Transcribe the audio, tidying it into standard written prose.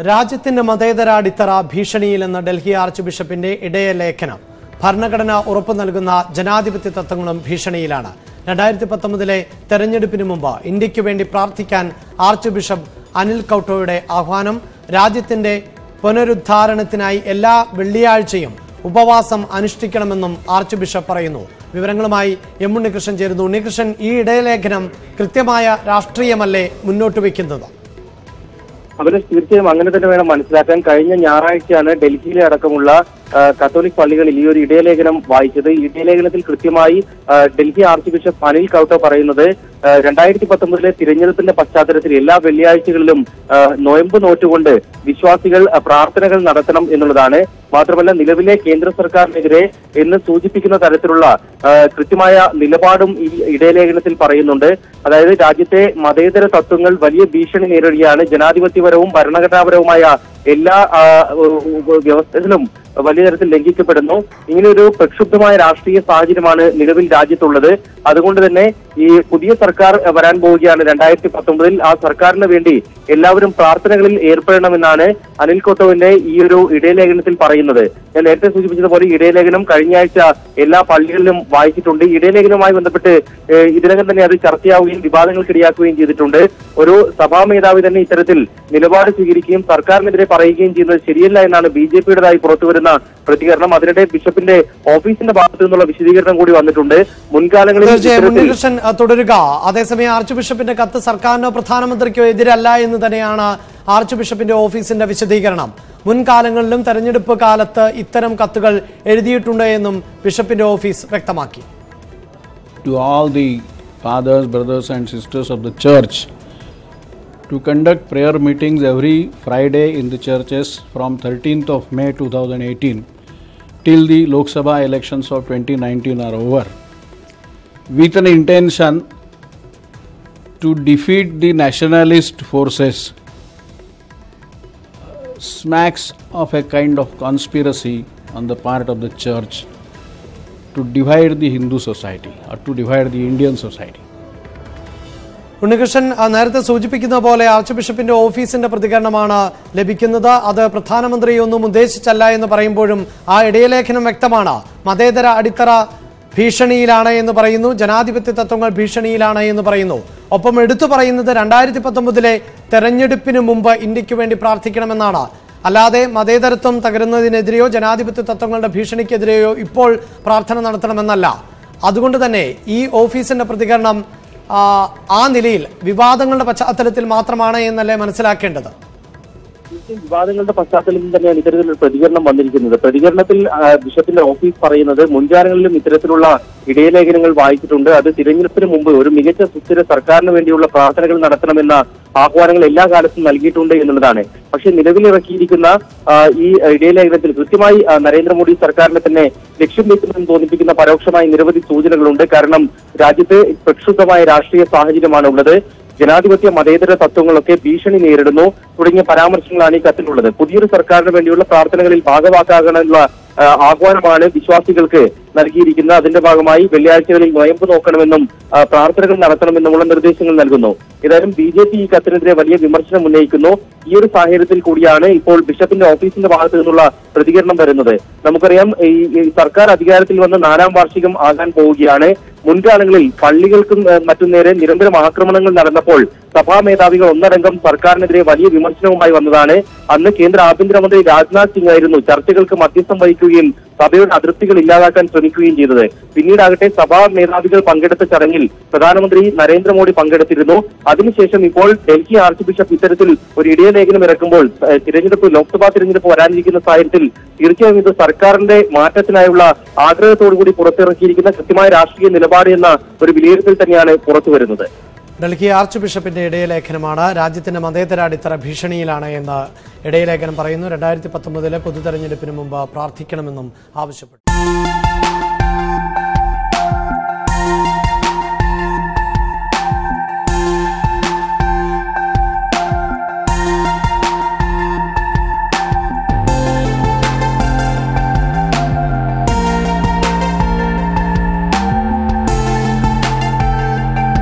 രാജ്യത്തിന്റെ മതേതര അടിത്തറ ഭീഷണിയിലെന്ന ഡൽഹി ആർച്ച് ബിഷപ്പിന്റെ ഇടയലേഖനം. ഭരണഘടന ഉറപ്പു നൽകുന്ന ജനാധിപത്യ തത്വങ്ങളും ഭീഷണിയിലാണ്. 2019 തെരഞ്ഞെടുപ്പിന് മുമ്പ് ഇന്ത്യയ്ക്ക് വേണ്ടി പ്രാർത്ഥിക്കാൻ ആർച്ച് ബിഷപ്പ് അനിൽ കൌട്ടോയുടെ ആഹ്വാനം. രാജ്യത്തിന്റെ പുനരുദ്ധാരണത്തിനായി എല്ലാ വെള്ളിയാഴ്ചയും ഉപവാസം അനുഷ്ഠിക്കണമെന്നും ആർച്ച് ബിഷപ്പ് പറയുന്നു. വിവരങ്ങളുമായി എം ഉണ്ണികൃഷ്ണൻ ചേരുന്നു. ഉണ്ണികൃഷ്ണൻ, ഈ ഇടയലേഖനം കൃത്യമായ രാഷ്ട്രീയമല്ലേ മുന്നോട്ട് വയ്ക്കുന്നത്? അവര് തീർച്ചയായും അങ്ങനെ തന്നെ വേണം മനസ്സിലാക്കാൻ. കഴിഞ്ഞ ഞായറാഴ്ചയാണ് ഡൽഹിയിലെ അടക്കമുള്ള കത്തോലിക് പള്ളികളിൽ ഈ ഒരു ഇടയലേഖനം വായിച്ചത്. ഈ ഇടയലേഖനത്തിൽ കൃത്യമായി ഡൽഹി ആർച്ച് ബിഷപ്പ് അനിൽ കൌട്ടോ പറയുന്നത് 2019 തിരഞ്ഞെടുപ്പിന്റെ പശ്ചാത്തലത്തിൽ എല്ലാ വെള്ളിയാഴ്ചകളിലും നോയമ്പ് നോറ്റുകൊണ്ട് വിശ്വാസികൾ പ്രാർത്ഥനകൾ നടത്തണം എന്നുള്ളതാണ്. മാത്രമല്ല, നിലവിലെ കേന്ദ്ര സർക്കാരിനെതിരെ എന്ന് സൂചിപ്പിക്കുന്ന തരത്തിലുള്ള കൃത്യമായ നിലപാടും ഈ ഇടയലേഖനത്തിൽ പറയുന്നുണ്ട്. അതായത് രാജ്യത്തെ മതേതര തത്വങ്ങൾ വലിയ ഭീഷണി നേരിടുകയാണ്. ജനാധിപത്യപരവും ഭരണഘടനാപരവുമായ എല്ലാ വ്യവസ്ഥകളും വലിയ തരത്തിൽ ലംഘിക്കപ്പെടുന്നു. ഇങ്ങനെയൊരു പ്രക്ഷുബ്ധമായ രാഷ്ട്രീയ സാഹചര്യമാണ് നിലവിൽ രാജ്യത്തുള്ളത്. അതുകൊണ്ട് തന്നെ ഈ പുതിയ സർക്കാർ വരാൻ പോവുകയാണ് 2019. ആ സർക്കാരിന് വേണ്ടി എല്ലാവരും പ്രാർത്ഥനകളിൽ ഏർപ്പെടണമെന്നാണ് അനിൽ കൌട്ടോവിന്റെ ഈ ഒരു ഇടയലേഖനത്തിൽ പറയുന്നത്. ഞാൻ നേരത്തെ സൂചിപ്പിച്ചതുപോലെ ഇടയലേഖനം കഴിഞ്ഞ ആഴ്ച എല്ലാ പള്ളികളിലും വായിച്ചിട്ടുണ്ട്. ഇടയലേഖനവുമായി ബന്ധപ്പെട്ട് ഇതിനകം തന്നെ അത് ചർച്ചയാവുകയും വിവാദങ്ങൾക്കിടയാക്കുകയും ചെയ്തിട്ടുണ്ട്. ഒരു സഭാ മേധാവി തന്നെ ഇത്തരത്തിൽ നിലപാട് സ്വീകരിക്കുകയും സർക്കാരിനെതിരെ പറയുകയും ചെയ്യുന്നത് ശരിയല്ല എന്നാണ് BJPയുടേതായി പുറത്തുവരുന്ന പ്രതികരണം. അതിനിടെ ബിഷപ്പിന്റെ ഓഫീസിന്റെ ഭാഗത്തു നിന്നുള്ള വിശദീകരണം കൂടി വന്നിട്ടുണ്ട്. മുൻകാലങ്ങളിൽ തുടരുക. അതേസമയം ആർച്ച് ബിഷപ്പിന്റെ കത്ത് സർക്കാരിനോ പ്രധാനമന്ത്രിക്കോ എതിരല്ല എന്ന് തന്നെയാണ് ആർച്ച് ബിഷപ്പിന്റെ ഓഫീസിന്റെ വിശദീകരണം. മുൻകാലങ്ങളിലും തെരഞ്ഞെടുപ്പ് കാലത്ത് ഇത്തരം കത്തുകൾ എഴുതിയിട്ടുണ്ട് എന്നും ബിഷപ്പിന്റെ ഓഫീസ് വ്യക്തമാക്കി. To all the fathers, brothers and sisters of the church to conduct prayer meetings every Friday in the churches from 13th of May 2018 till the Lok Sabha elections of 2019 are over, with an intention to defeat the nationalist forces, smacks of a kind of conspiracy on the part of the church to divide the Hindu society or to divide the Indian society. Unnikrishnan നേരത്തെ സൂചിപ്പിക്കുന്ന പോലെ arch ബിഷപ്പിന്റെ ഓഫീസിന്റെ പ്രതികരണമാണ് ലഭിക്കുന്നത്. അത് പ്രധാനമന്ത്രിയൊന്നും ഉദ്ദേശിച്ചല്ല എന്ന് പറയുമ്പോഴും ആ ഇടയലേഖനം വ്യക്തമാണ്. മതേതര അടിത്തറ ഭീഷണിയിലാണ് എന്ന് പറയുന്നു, ജനാധിപത്യ തത്വങ്ങൾ ഭീഷണിയിലാണ് എന്ന് പറയുന്നു. ഒപ്പം എടുത്തു പറയുന്നത് 2019 തെരഞ്ഞെടുപ്പിന് മുമ്പ് ഇന്ത്യക്ക് വേണ്ടി പ്രാർത്ഥിക്കണമെന്നാണ്. അല്ലാതെ മതേതരത്വം തകരുന്നതിനെതിരെയോ ജനാധിപത്യ തത്വങ്ങളുടെ ഭീഷണിക്കെതിരെയോ ഇപ്പോൾ പ്രാർത്ഥന നടത്തണമെന്നല്ല. അതുകൊണ്ട് തന്നെ ഈ ഓഫീസിന്റെ പ്രതികരണം ആ നിലയിൽ വിവാദങ്ങളുടെ പശ്ചാത്തലത്തിൽ മാത്രമാണ് എന്നല്ലേ മനസ്സിലാക്കേണ്ടത്? വിവാദങ്ങളുടെ പശ്ചാത്തലത്തിൽ തന്നെയാണ് ഇത്തരത്തിലൊരു പ്രതികരണം വന്നിരിക്കുന്നത്. പ്രതികരണത്തിൽ ബിഷപ്പിന്റെ ഓഫീസ് പറയുന്നത് മുൻകാലങ്ങളിലും ഇത്തരത്തിലുള്ള ഇടയലേഖനങ്ങൾ വായിച്ചിട്ടുണ്ട്. അത് തിരഞ്ഞെടുപ്പിന് മുമ്പ് ഒരു മികച്ച സുസ്ഥിര സർക്കാരിന് വേണ്ടിയുള്ള പ്രാർത്ഥനകൾ നടത്തണമെന്ന ആഹ്വാനങ്ങൾ എല്ലാ കാലത്തും നൽകിയിട്ടുണ്ട് എന്നുള്ളതാണ്. പക്ഷെ നിലവിലിറക്കിയിരിക്കുന്ന ഈ ഇടയലേഖനത്തിൽ കൃത്യമായി നരേന്ദ്രമോദി സർക്കാരിനെ തന്നെ ലക്ഷ്യം വെക്കുമെന്ന് തോന്നിപ്പിക്കുന്ന പരോക്ഷമായ നിരവധി സൂചനകളുണ്ട്. കാരണം രാജ്യത്ത് പ്രക്ഷുബ്ധമായ രാഷ്ട്രീയ സാഹചര്യമാണ് ഉള്ളത്. ജനാധിപത്യ മതേതര തത്വങ്ങളൊക്കെ ഭീഷണി നേരിടുന്നു തുടങ്ങിയ പരാമർശങ്ങളാണ് ഈ കത്തിലുള്ളത്. പുതിയൊരു സർക്കാരിന് വേണ്ടിയുള്ള പ്രാർത്ഥനകളിൽ ഭാഗവാക്കാകാനുള്ള ആഹ്വാനമാണ് വിശ്വാസികൾക്ക് നൽകിയിരിക്കുന്നത്. അതിന്റെ ഭാഗമായി വെള്ളിയാഴ്ചകളിൽ നോയമ്പ് നോക്കണമെന്നും പ്രാർത്ഥനകൾ നടത്തണമെന്നുമുള്ള നിർദ്ദേശങ്ങൾ നൽകുന്നു. ഏതായാലും BJP ഈ കത്തിനെതിരെ വലിയ വിമർശനം ഉന്നയിക്കുന്നു. ഈ ഒരു സാഹചര്യത്തിൽ കൂടിയാണ് ഇപ്പോൾ ബിഷപ്പിന്റെ ഓഫീസിന്റെ ഭാഗത്തു നിന്നുള്ള പ്രതികരണം വരുന്നത്. നമുക്കറിയാം, ഈ സർക്കാർ അധികാരത്തിൽ വന്ന് 4ാം വാർഷികം ആകാൻ പോവുകയാണ്. മുൻകാലങ്ങളിൽ പള്ളികൾക്കും മറ്റും നേരെ നിരന്തരം ആക്രമണങ്ങൾ നടന്നപ്പോൾ സഭാ മേധാവികൾ ഒന്നടങ്കം സർക്കാരിനെതിരെ വലിയ വിമർശനവുമായി വന്നതാണ്. അന്ന് കേന്ദ്ര ആഭ്യന്തരമന്ത്രി രാജ്നാഥ് സിംഗ് ആയിരുന്നു ചർച്ചകൾക്ക് മധ്യസ്ഥം വഹിക്കുകയും സഭയുടെ അതിർത്തികൾ ഇല്ലാതാക്കാൻ ശ്രമിക്കുകയും ചെയ്തത്. പിന്നീടാകട്ടെ സഭാ മേധാവികൾ പങ്കെടുത്ത ചടങ്ങിൽ പ്രധാനമന്ത്രി നരേന്ദ്രമോദി പങ്കെടുത്തിരുന്നു. അതിനുശേഷം ഇപ്പോൾ ഡൽഹി ആർച്ച് ബിഷപ്പ് ഇത്തരത്തിൽ ഒരു ഇടയലേഖനം ഇറക്കുമ്പോൾ ലോക്സഭാ തിരഞ്ഞെടുപ്പ് വരാനിരിക്കുന്ന സാഹചര്യത്തിൽ തീർച്ചയായും ഇത് സർക്കാരിന്റെ മാറ്റത്തിനായുള്ള ആഗ്രഹത്തോടുകൂടി പുറത്തിറക്കിയിരിക്കുന്ന കൃത്യമായ രാഷ്ട്രീയ നിലപാട് എന്ന ഒരു വിലയിരുത്തൽ തന്നെയാണ് പുറത്തുവരുന്നത്. ഡൽഹി ആർച്ച് ബിഷപ്പിന്റെ ഇടയലേഖനമാണ്. രാജ്യത്തിന്റെ മതേതര അടിത്തറ ഭീഷണിയിലാണ് എന്ന് ഇടയലേഖനം പറയുന്നു. 2019 പൊതുതെരഞ്ഞെടുപ്പിന് മുമ്പ് പ്രാർത്ഥിക്കണമെന്നും ആവശ്യപ്പെട്ടു.